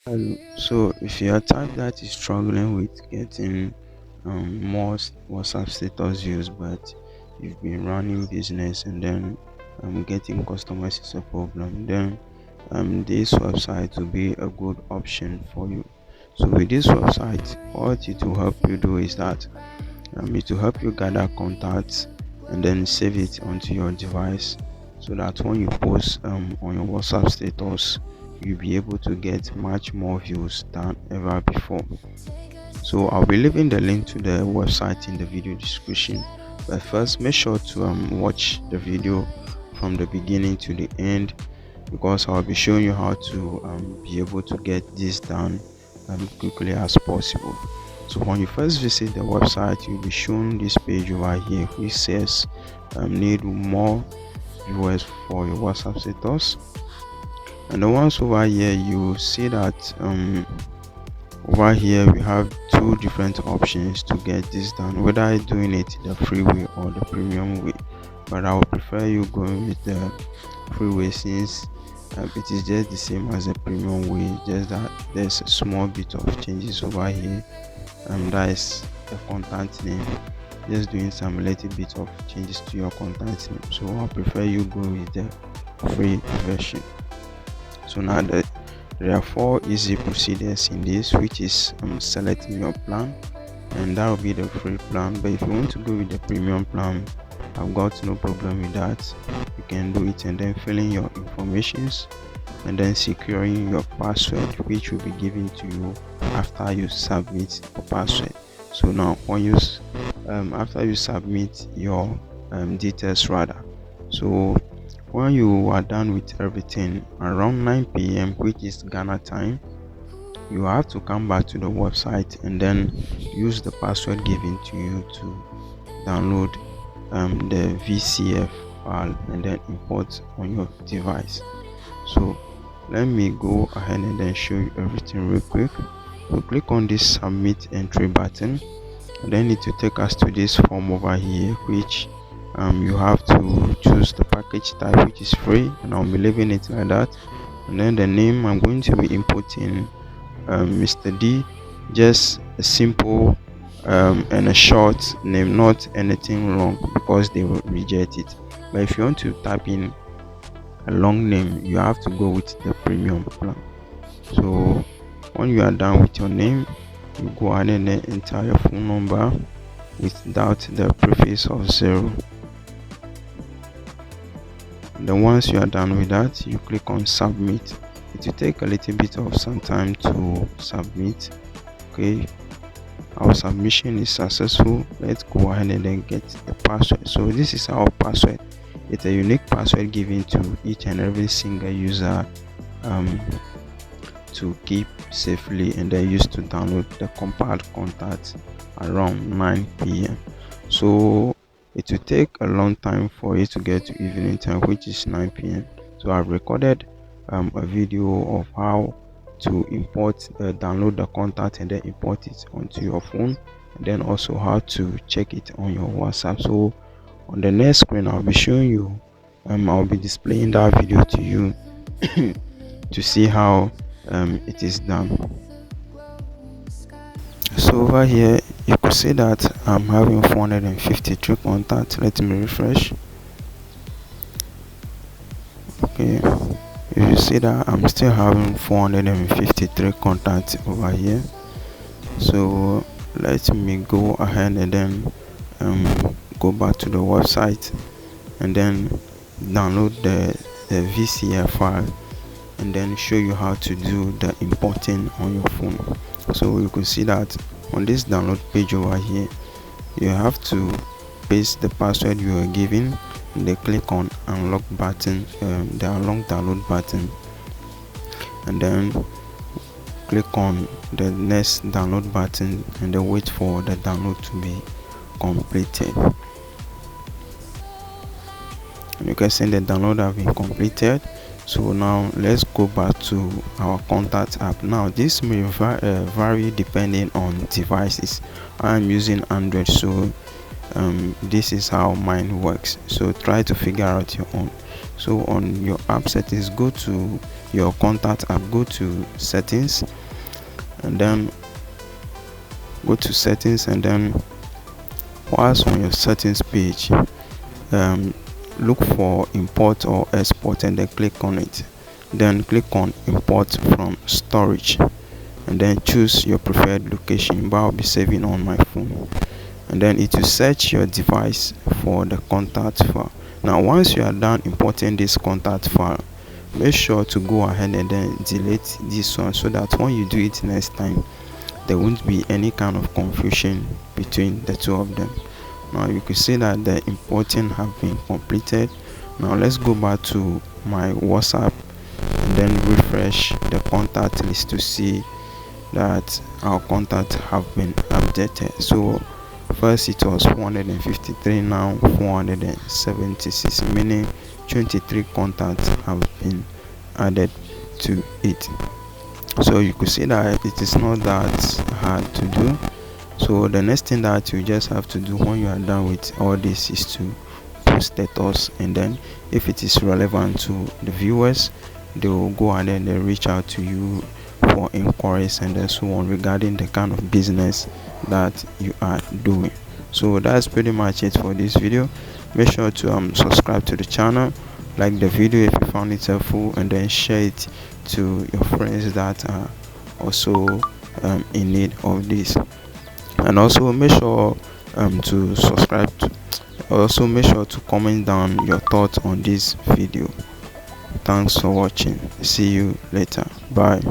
Hello. So if you're a type that is struggling with getting more WhatsApp status views, but you've been running business and then getting customers is a problem, then this website will be a good option for you. So with this website, what it will help you do is that it will help you gather contacts and then save it onto your device so that when you post on your WhatsApp status, you'll be able to get much more views than ever before. So I'll be leaving the link to the website in the video description. But first, make sure to watch the video from the beginning to the end because I'll be showing you how to be able to get this done quickly as possible. So when you first visit the website, you'll be shown this page over here which says need more viewers for your WhatsApp status. And the ones over here, you see that over here we have two different options to get this done, whether doing it the free way or the premium way. But I would prefer you going with the free way since it is just the same as the premium way, just that there's a small bit of changes over here, and that is the contact name, just doing some little bit of changes to your contact name. So I prefer you go with the free version. So now there are four easy procedures in this, which is selecting your plan, and that will be the free plan. But if you want to go with the premium plan, I've got no problem with that. You can do it and then filling your informations and then securing your password, which will be given to you after you submit the password. So now when you after you submit your details rather, so when you are done with everything around 9 p.m., which is Ghana time, you have to come back to the website and then use the password given to you to download the VCF file and then import on your device. So let me go ahead and then show you everything real quick. So click on this submit entry button, and then it will take us to this form over here, which you have to choose the package type, which is free, and I'll be leaving it like that. And then the name, I'm going to be inputting Mr. D, just a simple and a short name, not anything long because they will reject it. But if you want to type in a long name, you have to go with the premium plan. So when you are done with your name, you go ahead and then enter your phone number without the prefix of 0. Then once you are done with that, you click on submit. It will take a little bit of some time to submit. Okay, our submission is successful. Let's go ahead and then get the password. So this is our password. It's a unique password given to each and every single user to keep safely and then use to download the compiled contact around 9 p.m. So it will take a long time for it to get to evening time, which is 9 p.m. So I've recorded a video of how to import download the contact and then import it onto your phone, and then also how to check it on your WhatsApp. So on the next screen I'll be showing you I'll be displaying that video to you to see how it is done. So over here you could see that I'm having 453 contacts. Let me refresh. Okay, you see that I'm still having 453 contacts over here. So let me go ahead and then go back to the website and then download the VCF file and then show you how to do the importing on your phone. So you can see that on this download page over here, you have to paste the password you are given and then click on unlock button, the unlock download button, and then click on the next download button and then wait for the download to be completed. And you can see the download have been completed. So now let's go back to our contact app. Now this may vary depending on devices. I'm using Android, so this is how mine works. So try to figure out your own. So on your app settings, go to your contact app, go to settings, and then go to settings, and then whilst on your settings page, look for import or export, and then click on it. Then click on import from storage, and then choose your preferred location, but I'll be saving on my phone. And then it will search your device for the contact file. Now once you are done importing this contact file, make sure to go ahead and then delete this one, so that when you do it next time, there won't be any kind of confusion between the two of them. Now you can see that the importing have been completed. Now let's go back to my WhatsApp and then refresh the contact list to see that our contacts have been updated. So first it was 453, now 476, meaning 23 contacts have been added to it. So you could see that it is not that hard to do. So the next thing that you just have to do when you are done with all this is to post status, and then if it is relevant to the viewers, they will go ahead and then reach out to you for inquiries and then so on regarding the kind of business that you are doing. So that's pretty much it for this video. Make sure to subscribe to the channel, like the video if you found it helpful, and then share it to your friends that are also in need of this. And also make sure to subscribe to, also make sure to comment down your thoughts on this video. Thanks for watching. See you later. Bye.